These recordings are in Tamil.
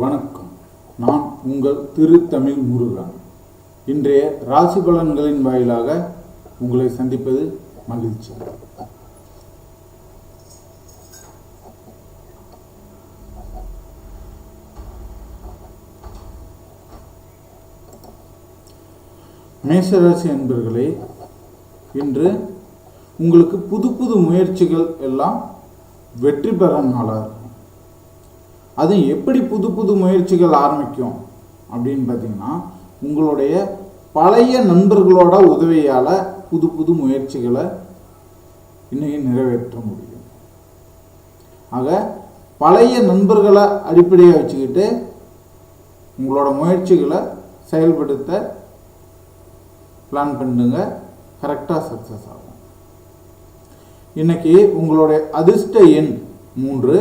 வணக்கம். நான் உங்கள் திருத்தமிழ் முருகன். இன்றைய ராசி பலன்களின் வாயிலாக உங்களை சந்திப்பது மகிழ்ச்சி. மேஷராசி அன்பர்களே, இன்று உங்களுக்கு புது புது முயற்சிகள் எல்லாம் வெற்றி பெற நாளாக இருக்கும். அது எப்படி புது புது முயற்சிகள் ஆரம்பிக்கும் அப்படின்னு பார்த்தீங்கன்னா, உங்களுடைய பழைய நண்பர்களோட உதவியால் புது புது முயற்சிகளை இன்னைக்கு நிறைவேற்ற முடியும். ஆக பழைய நண்பர்களை அடிப்படையாக வச்சுக்கிட்டு உங்களோட முயற்சிகளை செயல்படுத்த பிளான் பண்ணுங்க. கரெக்டாக சக்ஸஸ் ஆகும். இன்னைக்கு உங்களுடைய அதிர்ஷ்ட எண் 3,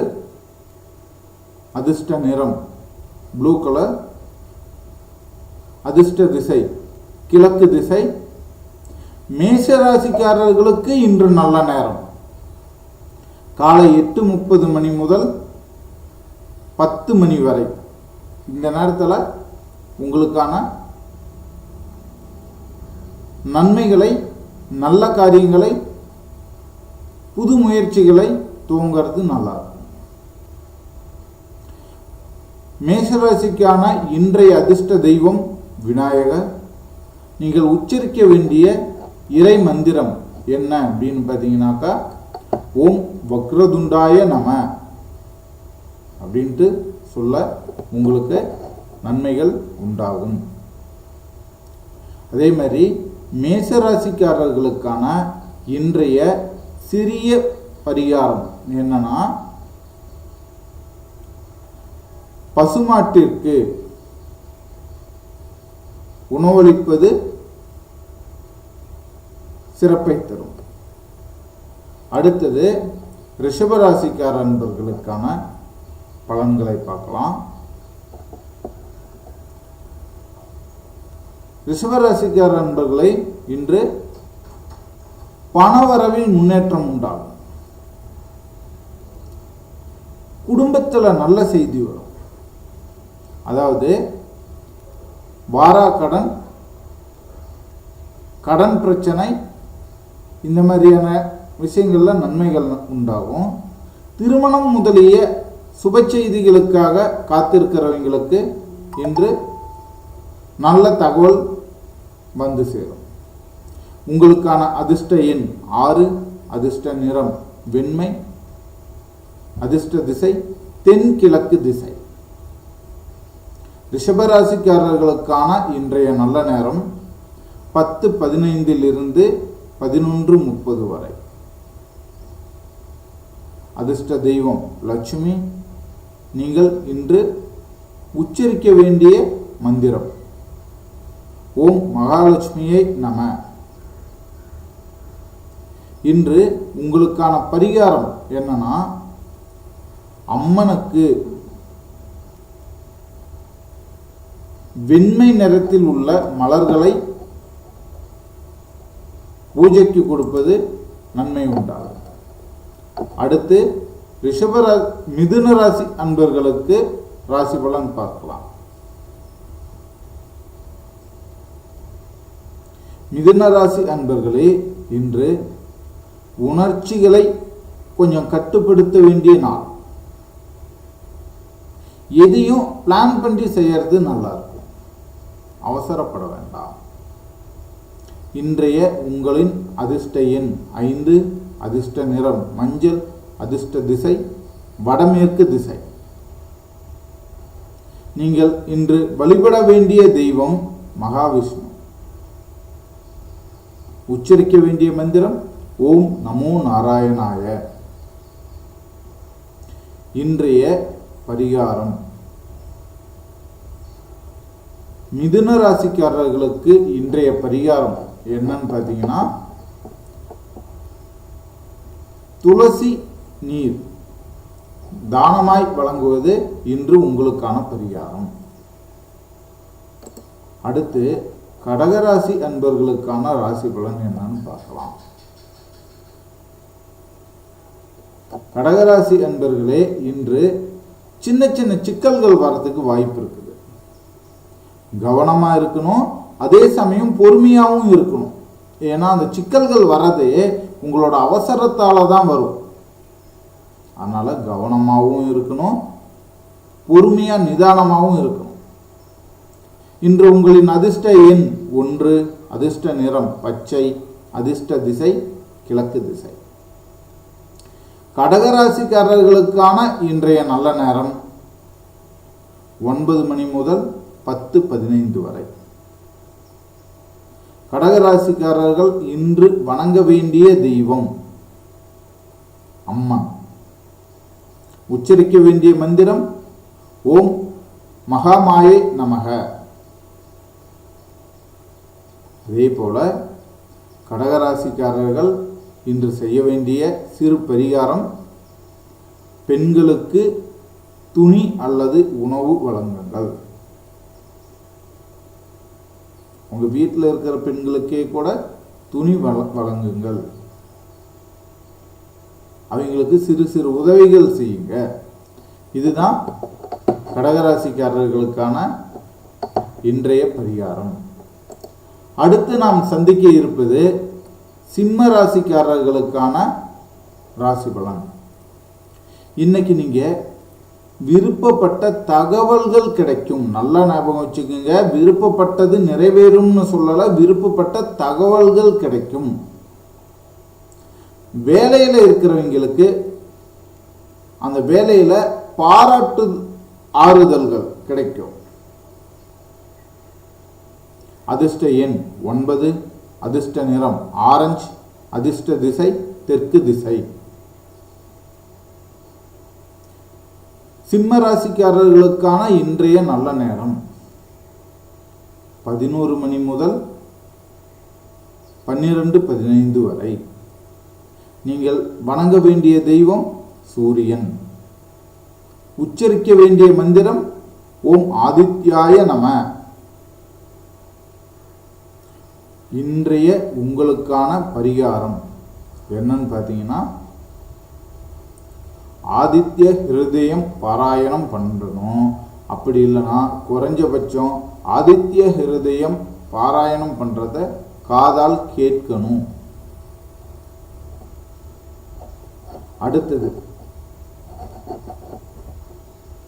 அதிர்ஷ்ட நிறம் ப்ளூ கலர், அதிர்ஷ்ட திசை கிழக்கு திசை. மேஷராசிக்காரர்களுக்கு இன்று நல்ல நேரம் காலை 8:30 மணி முதல் 10 மணி வரை. இந்த நேரத்தில் உங்களுக்கான நன்மைகளை, நல்ல காரியங்களை, புது முயற்சிகளை துவங்கிறது நல்லா இருக்கும். மேஷராசிக்கான இன்றைய அதிர்ஷ்ட தெய்வம் விநாயகர். நீங்கள் உச்சரிக்க வேண்டிய இறை மந்திரம் என்ன அப்படின்னு பார்த்தீங்கன்னாக்கா, ஓம் வக்ரதுண்டாய நம அப்படின்ட்டு சொல்ல உங்களுக்கு நன்மைகள் உண்டாகும். அதே மாதிரி மேஷராசிக்காரர்களுக்கான இன்றைய சிறிய பரிகாரம் என்னன்னா, பசுமாட்டிற்கு உணவளிப்பது சிறப்பை தரும். அடுத்தது ரிஷபராசிக்கார நண்பர்களுக்கான பலன்களை பார்க்கலாம். ரிஷபராசிக்கார நண்பர்களை இன்று பணவரவில் முன்னேற்றம் உண்டாகும். குடும்பத்தில் நல்ல செய்தி வரும். அதாவது வாராக்கடன், கடன் பிரச்சனை, இந்த மாதிரியான விஷயங்கள்ல நன்மைகள் உண்டாகும். திருமணம் முதலிய சுப செய்திகளுக்காக காத்திருக்கிறவங்களுக்கு இன்று நல்ல தகவல் வந்து சேரும். உங்களுக்கான அதிர்ஷ்ட எண் 6, அதிர்ஷ்ட நிறம் வெண்மை, அதிர்ஷ்ட திசை தென்கிழக்கு திசை. ரிஷபராசிக்காரர்களுக்கான இன்றைய நல்ல நேரம் 10:15 11:30 வரை. அதிர்ஷ்ட தெய்வம் லட்சுமி. நீங்கள் இன்று உச்சரிக்க வேண்டிய மந்திரம் ஓம் மகாலட்சுமியை நம. இன்று உங்களுக்கான பரிகாரம் என்னன்னா, அம்மனுக்கு வெண்மை நிறத்தில் உள்ள மலர்களை பூஜைக்கு கொடுப்பது நன்மை உண்டாகும். அடுத்து மிதுன ராசி அன்பர்களுக்கு ராசி பலன் பார்க்கலாம். மிதுன ராசி அன்பர்களே, இன்று உணர்ச்சிகளை கொஞ்சம் கட்டுப்படுத்த வேண்டிய நாள். எதையும் பிளான் பண்ணி செய்யறது நல்லா இருக்கும். அவசரப்பட வேண்டாம். இன்றைய உங்களின் அதிர்ஷ்ட எண் 5, அதிர்ஷ்ட நிறம் மஞ்சள், அதிர்ஷ்ட திசை வடமேற்கு திசை. நீங்கள் இன்று வழிபட வேண்டிய தெய்வம் மகாவிஷ்ணு. உச்சரிக்க வேண்டிய மந்திரம் ஓம் நமோ நாராயணாய. இன்றைய பரிகாரம் மிதுன ராசிக்காரர்களுக்கு இன்றைய பரிகாரம் என்னன்னு பார்த்தீங்கன்னா, துளசி நீர் தானமாய் வழங்குவது இன்று உங்களுக்கான பரிகாரம். அடுத்து கடகராசி அன்பர்களுக்கான ராசி பலன் என்னன்னு பார்க்கலாம். கடகராசி அன்பர்களே, இன்று சின்ன சின்ன சிக்கல்கள் வர்றதுக்கு வாய்ப்பு இருக்குது. கவனமா இருக்கணும், அதே சமயம் பொறுமையாகவும் இருக்கணும். ஏன்னா அந்த சிக்கல்கள் வர்றது உங்களோட அவசரத்தால தான் வரும். அதனால கவனமாகவும் இருக்கணும், பொறுமையா நிதானமாகவும் இருக்கணும். இன்று உங்களின் அதிர்ஷ்ட எண் 1, அதிர்ஷ்ட நிறம் பச்சை, அதிர்ஷ்ட திசை கிழக்கு திசை. கடகராசிக்காரர்களுக்கான இன்றைய நல்ல நேரம் 9 மணி முதல் 10:15 வரை. கடகராசிக்காரர்கள் இன்று வணங்க வேண்டிய தெய்வம் அம்மன். உச்சரிக்க வேண்டிய மந்திரம் ஓம் மகாமாயே நமக. அதே போல கடகராசிக்காரர்கள் இன்று செய்ய வேண்டிய சிறு பரிகாரம், பெண்களுக்கு துணி அல்லது உணவு வழங்குங்கள். உங்க வீட்டில் இருக்கிற பெண்களுக்கே கூட துணி வழங்குங்கள். அவங்களுக்கு சிறு சிறு உதவிகள் செய்யுங்க. இதுதான் கடகராசிக்காரர்களுக்கான இன்றைய பரிகாரம். அடுத்து நாம் சந்திக்க இருப்பது சிம்ம ராசிக்காரர்களுக்கான ராசி பலன். இன்னைக்கு நீங்க விருப்பப்பட்ட தகவல்கள் கிடைக்கும். நல்லா ஞாபகம் வச்சுக்கோங்க, விருப்பப்பட்டது நிறைவேறும்னு சொல்லல, விருப்பப்பட்ட தகவல்கள் கிடைக்கும். வேலையில இருக்கிறவங்களுக்கு அந்த வேலையில பாராட்டு ஆறுதல்கள் கிடைக்கும். அதிர்ஷ்ட எண் 9, அதிர்ஷ்ட நிறம் ஆரஞ்சு, அதிர்ஷ்ட திசை தெற்கு திசை. சிம்ம ராசிக்காரர்களுக்கான இன்றைய நல்ல நேரம் 11 மணி முதல் 12:15 வரை. நீங்கள் வணங்க வேண்டிய தெய்வம் சூரியன். உச்சரிக்க வேண்டிய மந்திரம் ஓம் ஆதித்யாய நம. இன்றைய உங்களுக்கான பரிகாரம் என்னன்னு பார்த்தீங்கன்னா, ஆதித்ய ஹிருதயம் பாராயணம் பண்ணணும். அப்படி இல்லைன்னா குறைஞ்சபட்சம் ஆதித்ய ஹிருதயம் பாராயணம் பண்றத காதால் கேட்கணும். அடுத்தது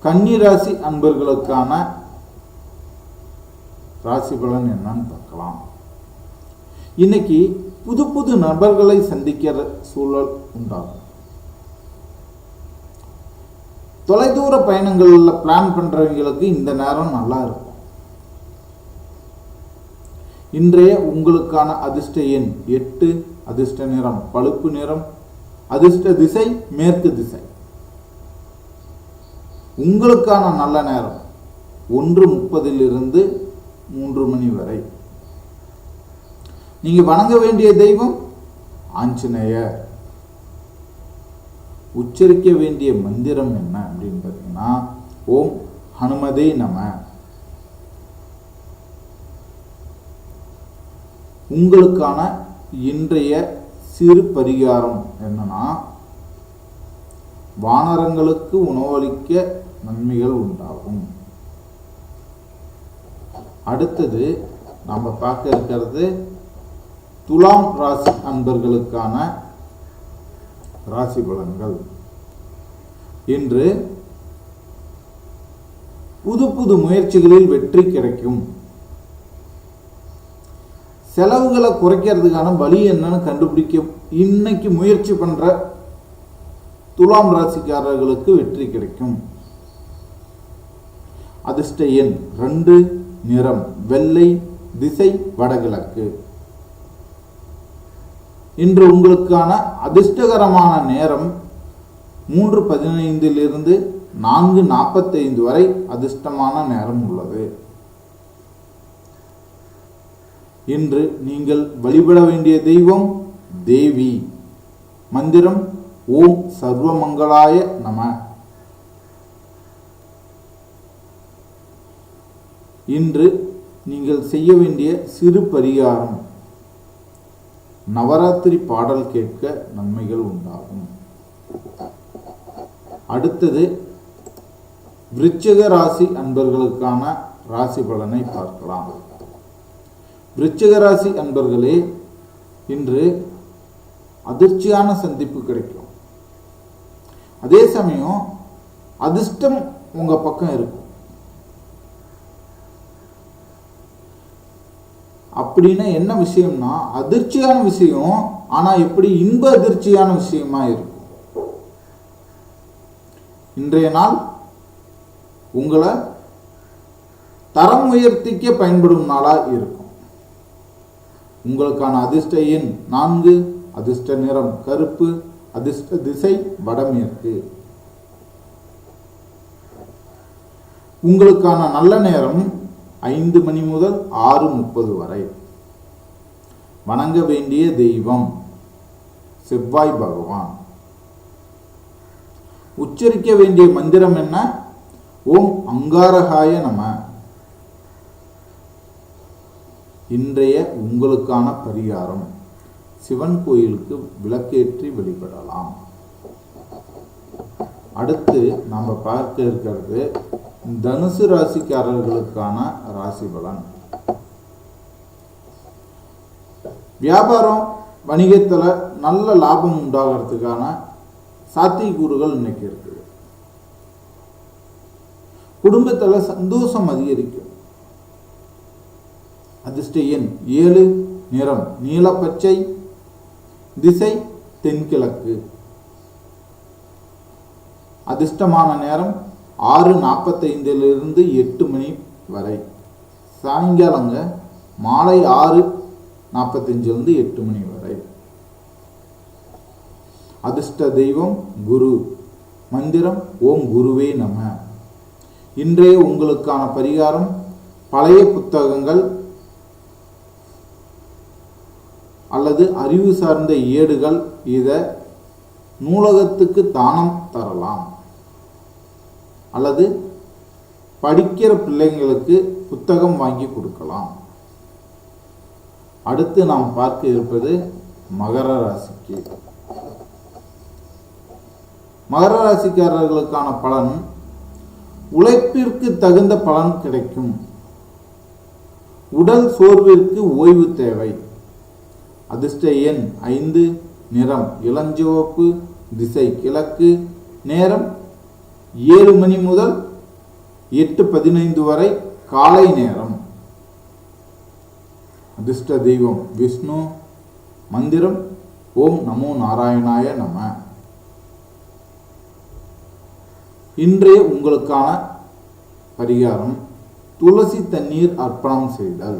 கன்னிராசி அன்பர்களுக்கான ராசி பலன் என்னன்னு பார்க்கலாம். இன்னைக்கு புது புது நபர்களை சந்திக்கிற சூழல் உண்டாகும். தொலைதூர பயணங்கள்ல பிளான் பண்றவங்களுக்கு இந்த நேரம் நல்லா இருக்கும். இன்றைய உங்களுக்கான அதிர்ஷ்ட எண் 8, அதிர்ஷ்ட நிறம் பழுப்பு நிறம், அதிர்ஷ்ட திசை மேற்கு திசை. உங்களுக்கான நல்ல நேரம் 1:30 3 மணி வரை. நீங்க வணங்க வேண்டிய தெய்வம் ஆஞ்சநேயர். உச்சரிக்க வேண்டிய மந்திரம் என்ன அப்படின்னு பார்த்தீங்கன்னா ஓம் ஹனுமதே நம. உங்களுக்கான இன்றைய சிறு பரிகாரம் என்னன்னா, வானரங்களுக்கு உணவளிக்க நன்மைகள் உண்டாகும். அடுத்தது நம்ம பார்க்க இருக்கிறது துலாம் ராசி அன்பர்களுக்கான ராசி பலன்கள். இன்று புது புது முயற்சிகளில் வெற்றி கிடைக்கும். செலவுகளை குறைக்கிறதுக்கான வழி என்னன்னு கண்டுபிடிக்க இன்னைக்கு முயற்சி பண்ற துலாம் ராசிக்காரர்களுக்கு வெற்றி கிடைக்கும். அதிர்ஷ்ட எண் 2, நிறம் வெள்ளை, திசை வடகிழக்கு. இன்று உங்களுக்கான அதிர்ஷ்டகரமான நேரம் 3:15 4:45 வரை அதிர்ஷ்டமான நேரம் உள்ளது. இன்று நீங்கள் வழிபட வேண்டிய தெய்வம் தேவி. மந்திரம் ஓம் சர்வமங்களாய நம. இன்று நீங்கள் செய்ய வேண்டிய சிறு பரிகாரம், நவராத்திரி பாடல் கேட்க நன்மைகள் உண்டாகும். அடுத்தது விருச்சிக ராசி அன்பர்களுக்கான ராசி பலனை பார்க்கலாம். விருச்சிக ராசி அன்பர்களே, இன்று அதிர்ச்சியான சந்திப்பு கிடைக்கும். அதே சமயம் அதிர்ஷ்டம் உங்க பக்கம் இருக்கும். அப்படின்னா என்ன விஷயம்னா, அதிர்ச்சியான விஷயம், ஆனா எப்படி இன்ப அதிர்ச்சியான விஷயமா இருக்கும். இன்றைய நாள் உங்களை தரம் உயர்த்திக்க பயன்படும் நாளா இருக்கும். உங்களுக்கான அதிர்ஷ்ட எண் 4, அதிர்ஷ்ட நிறம் கருப்பு, அதிர்ஷ்ட திசை வடமேற்கு. உங்களுக்கான நல்ல நேரம் 5 மணி முதல் 6:30 வரை. வணங்க வேண்டிய தெய்வம் செவ்வாய் பகவான். உச்சரிக்க வேண்டிய மந்திரம் என்ன? ஓம் அங்காரகாய நம. இன்றைய உங்களுக்கான பரிகாரம், சிவன் கோயிலுக்கு விளக்கேற்றி வழிபடலாம். அடுத்து நாம் பார்க்க இருக்கிறது தனுசு ராசிக்காரர்களுக்கான ராசி பலன். வியாபாரம் வணிகத்தில் நல்ல லாபம் உண்டாகிறதுக்கான சாத்தியக்கூறுகள் இன்னைக்கு இருக்குது. குடும்பத்தில் சந்தோஷம் அதிகரிக்கும். அதிர்ஷ்ட எண் 7, நிறம் நீலப்பச்சை, திசை தென்கிழக்கு. அதிர்ஷ்டமான நேரம் 6:45 8 மணி வரை. சாயங்காலங்க மாலை 6:45 8 மணி வரை. அதிர்ஷ்ட தெய்வம் குரு. மந்திரம் ஓம் குருவே நம. இன்றைய உங்களுக்கான பரிகாரம், பழைய புத்தகங்கள் அல்லது அறிவு சார்ந்த ஏடுகள், இதை நூலகத்துக்கு தானம் தரலாம். அல்லது படிக்கிற பிள்ளைங்களுக்கு புத்தகம் வாங்கி கொடுக்கலாம். அடுத்து நாம் பார்க்க இருப்பது மகர ராசிக்கு. மகர ராசிக்காரர்களுக்கான பலன், உழைப்பிற்கு தகுந்த பலன் கிடைக்கும். உடல் சோர்விற்கு ஓய்வு தேவை. அதிர்ஷ்ட எண் 5, நிறம் இளஞ்சிவப்பு, திசை கிழக்கு, நேரம் 7 மணி முதல் 8:15 வரை காலை நேரம். அதிர்ஷ்ட தெய்வம் விஷ்ணு. மந்திரம் ஓம் நமோ நாராயணாய நம. இன்றைய உங்களுக்கான பரிகாரம், துளசி தண்ணீர் அர்ப்பணம் செய்தல்.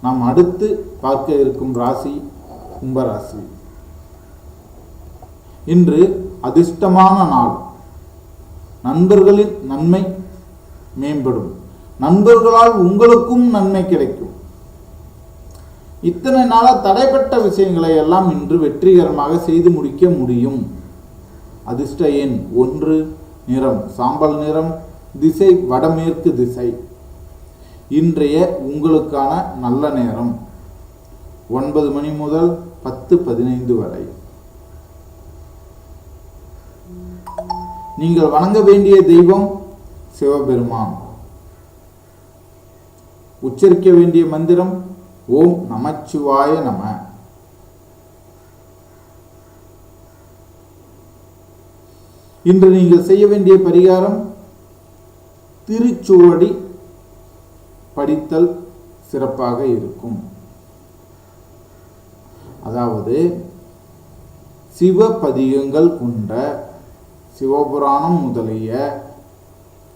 நாம் அடுத்து பார்க்க இருக்கும் ராசி கும்பராசி. இன்று அதிர்ஷ்டமான நாள். நண்பர்களின் நன்மை மேம்படும். நண்பர்களால் உங்களுக்கும் நன்மை கிடைக்கும். இத்தனை நாள தடைப்பட்ட விஷயங்களை எல்லாம் இன்று வெற்றிகரமாக செய்து முடிக்க முடியும். அதிர்ஷ்ட எண் 1, நிறம் சாம்பல் நிறம், திசை வடமேற்கு திசை. இன்றைய உங்களுக்கான நல்ல நேரம் 9 மணி முதல் 10:15 வரை. நீங்கள் வணங்க வேண்டிய தெய்வம் சிவபெருமான். உச்சரிக்க வேண்டிய மந்திரம் ஓம் நமச்சிவாய நம. இன்று நீங்கள் செய்ய வேண்டிய பரிகாரம், திருச்சுவடி படித்தல் சிறப்பாக இருக்கும். அதாவது சிவபதிகங்கள் கொண்ட சிவபுராணம் முதலிய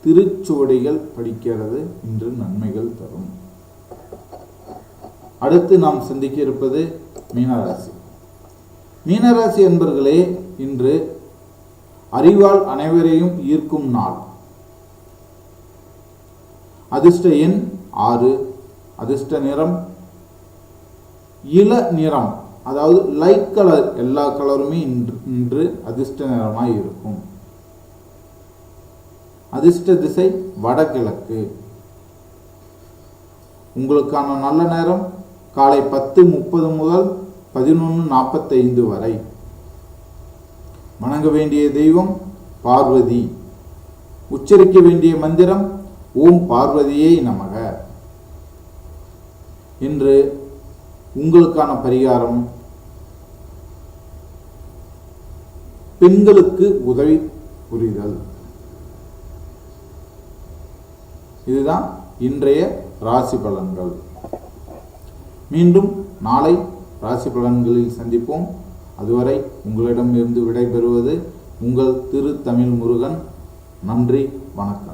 திருச்சுவடிகள் படிக்கிறது இன்று நன்மைகள் தரும். அடுத்து நாம் சந்திக்க இருப்பது மீனராசி. மீனராசி என்பர்களே, இன்று அறிவால் அனைவரையும் ஈர்க்கும் நாள். அதிர்ஷ்ட எண் 6, அதிர்ஷ்ட நிறம் இள நிறம், அதாவது லைட் கலர். எல்லா கலருமே இன்று அதிர்ஷ்ட நிறமாய் இருக்கும். அதிர்ஷ்ட திசை வடகிழக்கு. உங்களுக்கான நல்ல நேரம் காலை 10:30 முதல் 11:45 வரை. வணங்க வேண்டிய தெய்வம் பார்வதி. உச்சரிக்க வேண்டிய மந்திரம் ஓம் பார்வதியே நமக. இன்று உங்களுக்கான பரிகாரம் பெண்களுக்கு உதவி புரிதல். இதுதான் இன்றைய ராசி பலன்கள். மீண்டும் நாளை ராசி பலன்களில் சந்திப்போம். அதுவரை உங்களிடமிருந்து விடைபெறுவது உங்கள் திரு தமிழ் முருகன். நன்றி, வணக்கம்.